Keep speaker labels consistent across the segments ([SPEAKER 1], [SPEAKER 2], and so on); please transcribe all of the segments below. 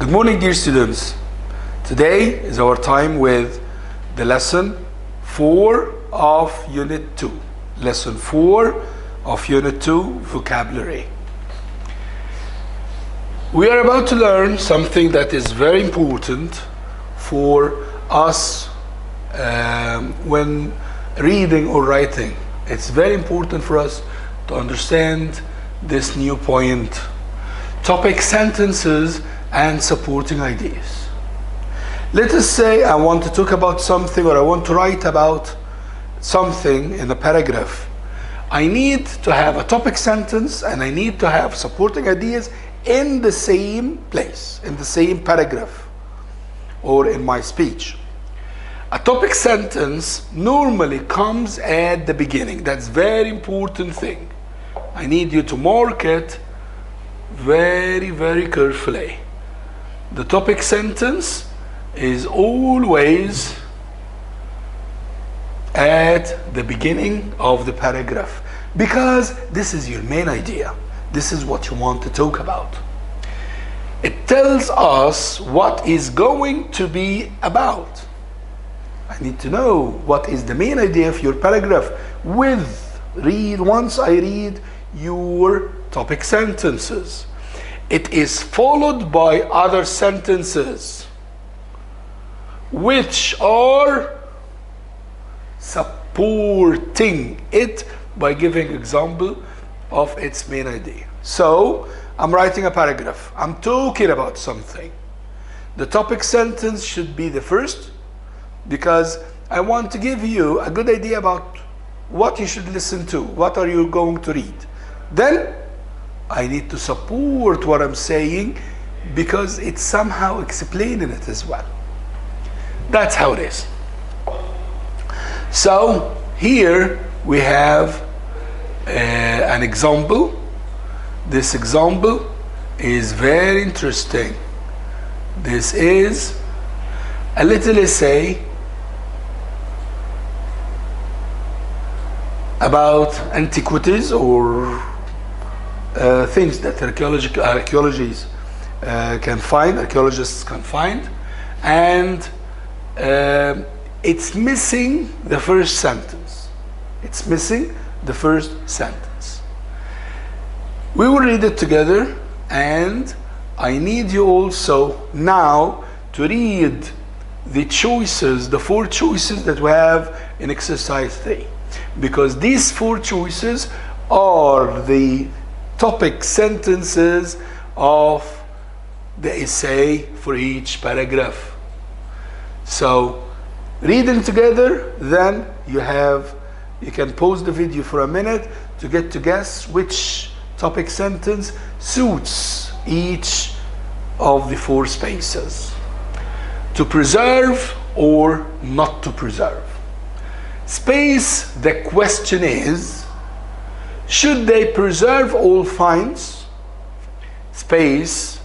[SPEAKER 1] Good morning, dear students. Today is our time with the lesson 4 of Unit 2. Lesson 4 of Unit 2, Vocabulary. We are about to learn something that is very important for us when reading or writing. It's very important for us to understand this new point. Topic sentences and supporting ideas. Let us say I want to talk about something, or I want to write about something in a paragraph. I need to have a topic sentence and I need to have supporting ideas in the same place, in the same paragraph, or in my speech. A topic sentence normally comes at the beginning. That's very important thing. I need you to mark it very, very carefully. The topic sentence is always at the beginning of the paragraph, because this is your main idea. This is what you want to talk about. It tells us what is going to be about. I need to know what is the main idea of your paragraph. Once I read your topic sentences, it is followed by other sentences which are supporting it by giving example of its main idea. So I'm writing a paragraph. I'm talking about something. The topic sentence should be the first, because I want to give you a good idea about what you should listen to. What are you going to read? Then I need to support what I'm saying, because it's somehow explaining it as well. That's how it is. So here we have an example. This example is very interesting. This is a little essay about antiquities, or things that archaeologists can find, and it's missing the first sentence. It's missing the first sentence. We will read it together, and I need you also now to read the choices, the 4 choices that we have in exercise 3, because these 4 choices are the topic sentences of the essay for each paragraph. So reading together, then you can pause the video for a minute to get to guess which topic sentence suits each of the 4 spaces. To preserve or not to preserve. Space, the question is, should they preserve all finds? Space,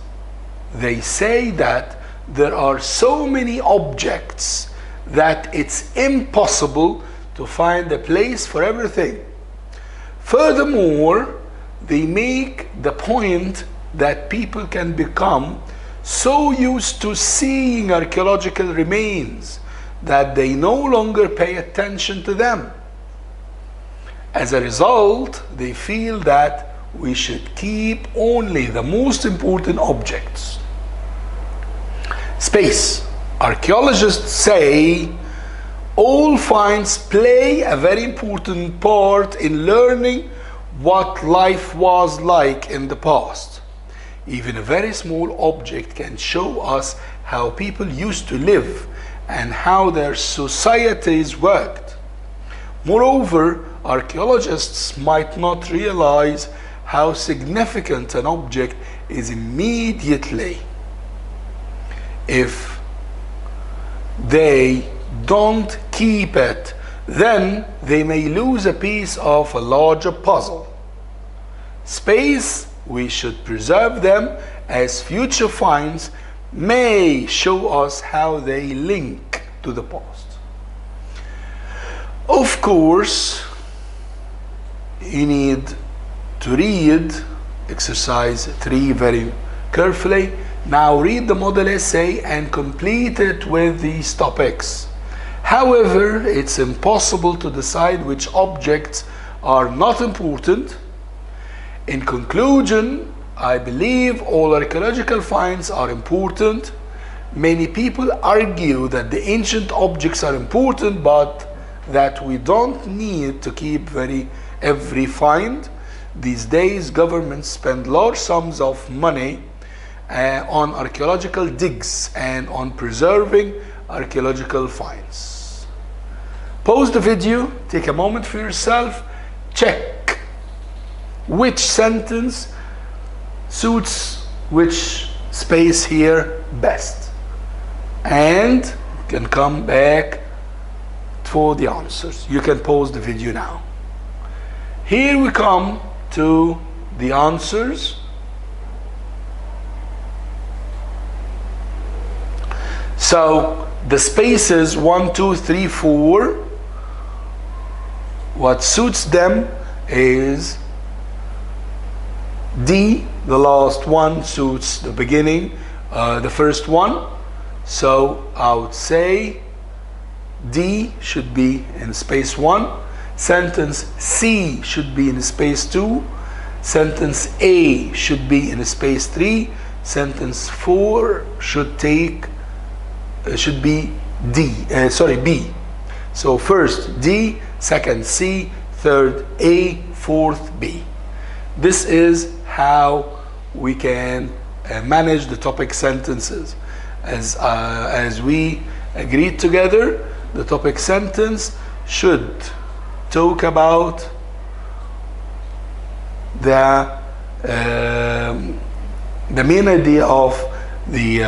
[SPEAKER 1] they say that there are so many objects that it's impossible to find a place for everything. Furthermore, they make the point that people can become so used to seeing archaeological remains that they no longer pay attention to them. As a result, they feel that we should keep only the most important objects. Space. Archaeologists say all finds play a very important part in learning what life was like in the past. Even a very small object can show us how people used to live and how their societies worked. Moreover, archaeologists might not realize how significant an object is immediately if they don't keep it. Then they may lose a piece of a larger puzzle. Space, we should preserve them, as future finds may show us how they link to the past. Of course, you need to read exercise 3 very carefully Now read the model essay and complete it with these topics. However, it's impossible to decide which objects are not important. In conclusion, I believe all archaeological finds are important. Many people argue that the ancient objects are important, but that we don't need to keep every find. These days, governments spend large sums of money on archaeological digs and on preserving archaeological finds. Pause the video, take a moment for yourself, check which sentence suits which space here best, and you can come back for the answers. You can pause the video now. Here we come to the answers. So the spaces 1, 2, 3, 4, what suits them is D. The last one suits the beginning, the first one. So I would say D should be in space 1. Sentence C should be in space 2. Sentence A should be in space 3. Sentence 4 should be B. So first D, second C, third A, fourth B. This is how we can manage the topic sentences. As we agreed together, the topic sentence should talk about the main idea of the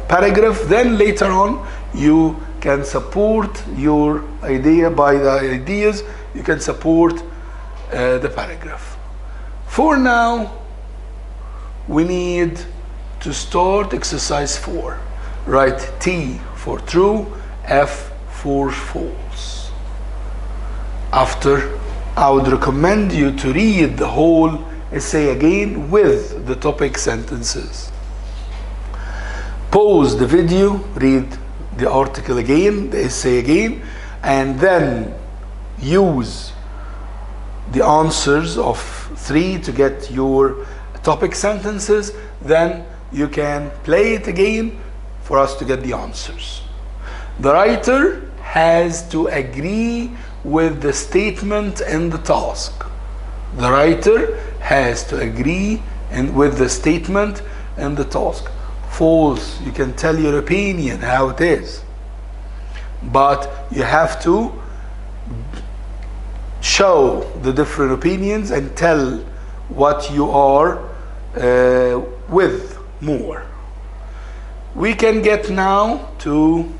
[SPEAKER 1] paragraph. Then later on you can support your idea by the ideas. You can support the paragraph. For now, we need to start exercise 4. Write T for true, F for false. After, I would recommend you to read the whole essay again with the topic sentences. Pause the video, read the article again, the essay again, and then use the answers of 3 to get your topic sentences. Then you can play it again for us to get the answers. The writer has to agree with the statement in the task. The writer has to agree with the statement in the task. False, you can tell your opinion how it is, but you have to show the different opinions and tell what you are with more. We can get now to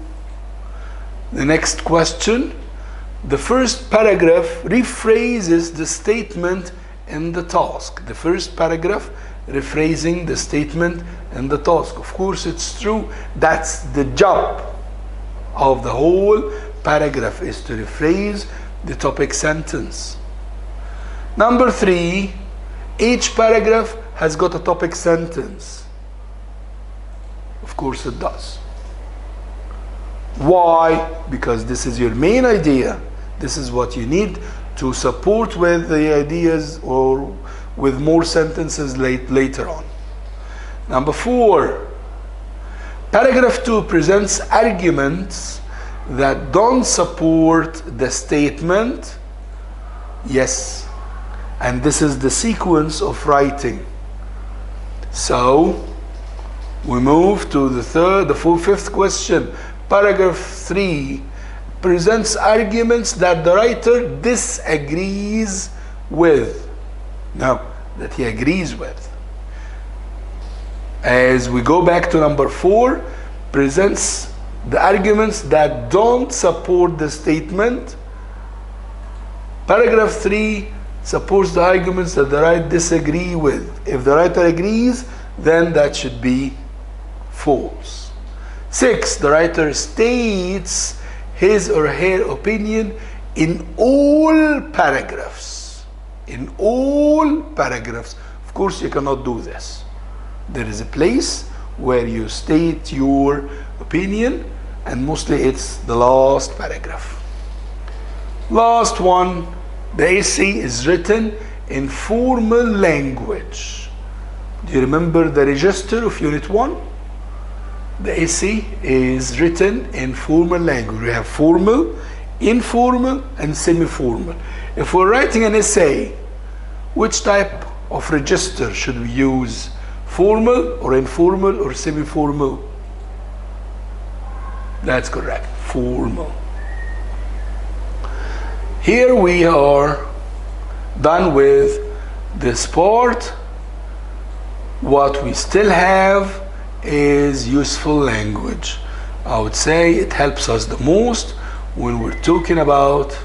[SPEAKER 1] the next question. The first paragraph rephrases the statement in the task. The first paragraph rephrasing the statement in the task. Of course, it's true. That's the job of the whole paragraph, is to rephrase the topic sentence. Number 3, each paragraph has got a topic sentence. Of course it does. Why? Because this is your main idea. This is what you need to support with the ideas or with more sentences later on. Number 4, paragraph 2 presents arguments that don't support the statement. Yes, and this is the sequence of writing. So we move to the fifth question. Paragraph 3 presents arguments that the writer disagrees with. No, that he agrees with. As we go back to number 4, presents the arguments that don't support the statement. Paragraph 3 supports the arguments that the writer disagree with. If the writer agrees, then that should be false. 6, the writer states his or her opinion in all paragraphs. In all paragraphs. Of course, you cannot do this. There is a place where you state your opinion, and mostly it's the last paragraph. Last one, the essay is written in formal language. Do you remember the register of Unit 1? The essay is written in formal language. We have formal, informal, and semi-formal. If we're writing an essay, which type of register should we use? Formal or informal or semi-formal? That's correct, formal. Here we are done with this part. What we still have is useful language. I would say it helps us the most when we're talking about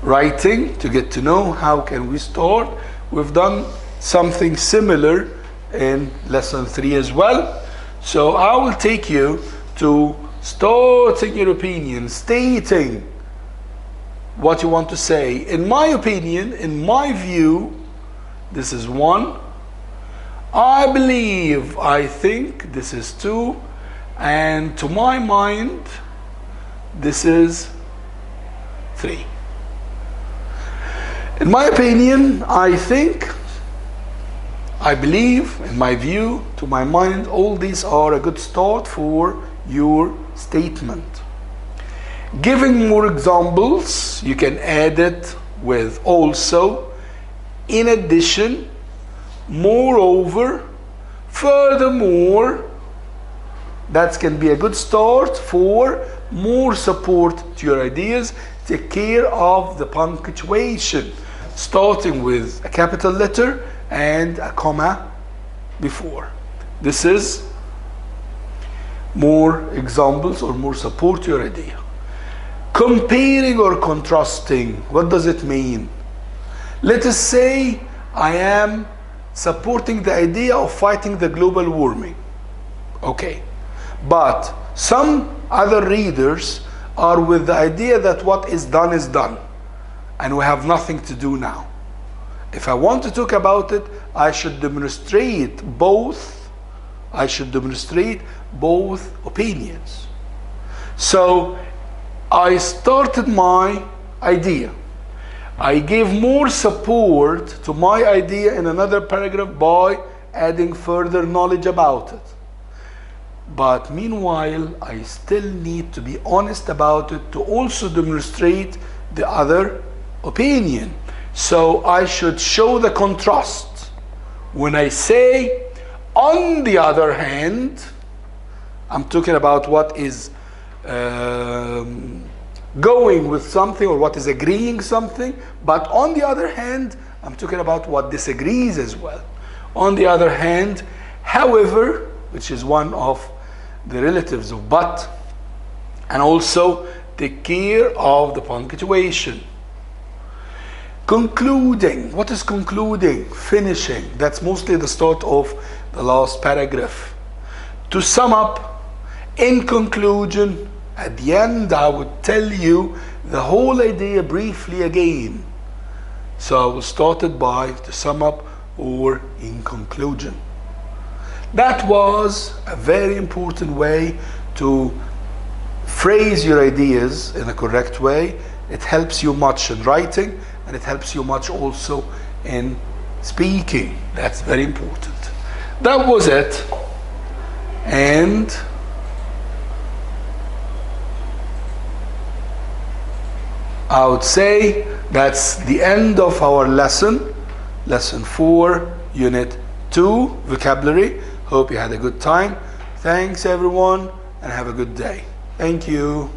[SPEAKER 1] writing, to get to know how can we start. We've done something similar in lesson 3 as well. So I will take you to starting your opinion, stating what you want to say. In my opinion, in my view, this is 1. I believe, I think, this is 2. And to my mind, this is 3. In my opinion, I think, I believe, in my view, to my mind, all these are a good start for your statement. Giving more examples, you can add it with also, in addition, moreover, furthermore. That can be a good start for more support to your ideas. Take care of the punctuation, starting with a capital letter and a comma before. This is more examples or more support to your idea. Comparing or contrasting, what does it mean? Let us say I am supporting the idea of fighting the global warming. Okay, but some other readers are with the idea that what is done and we have nothing to do now. If I want to talk about it, I should demonstrate both. I should demonstrate both opinions. So I started my idea. I gave more support to my idea in another paragraph by adding further knowledge about it. But meanwhile, I still need to be honest about it to also demonstrate the other opinion. So I should show the contrast. When I say, on the other hand, I'm talking about what is going with something or what is agreeing something, but on the other hand, I'm talking about what disagrees as well. On the other hand, however, which is one of the relatives of but, and also take care of the punctuation. Concluding. What is concluding? Finishing. That's mostly the start of the last paragraph. To sum up, in conclusion, at the end, I would tell you the whole idea briefly again. So I will start it by to sum up or in conclusion. That was a very important way to phrase your ideas in a correct way. It helps you much in writing and it helps you much also in speaking. That's very important. That was it. And I would say that's the end of our lesson. Lesson 4, Unit 2, Vocabulary. Hope you had a good time. Thanks everyone and have a good day. Thank you.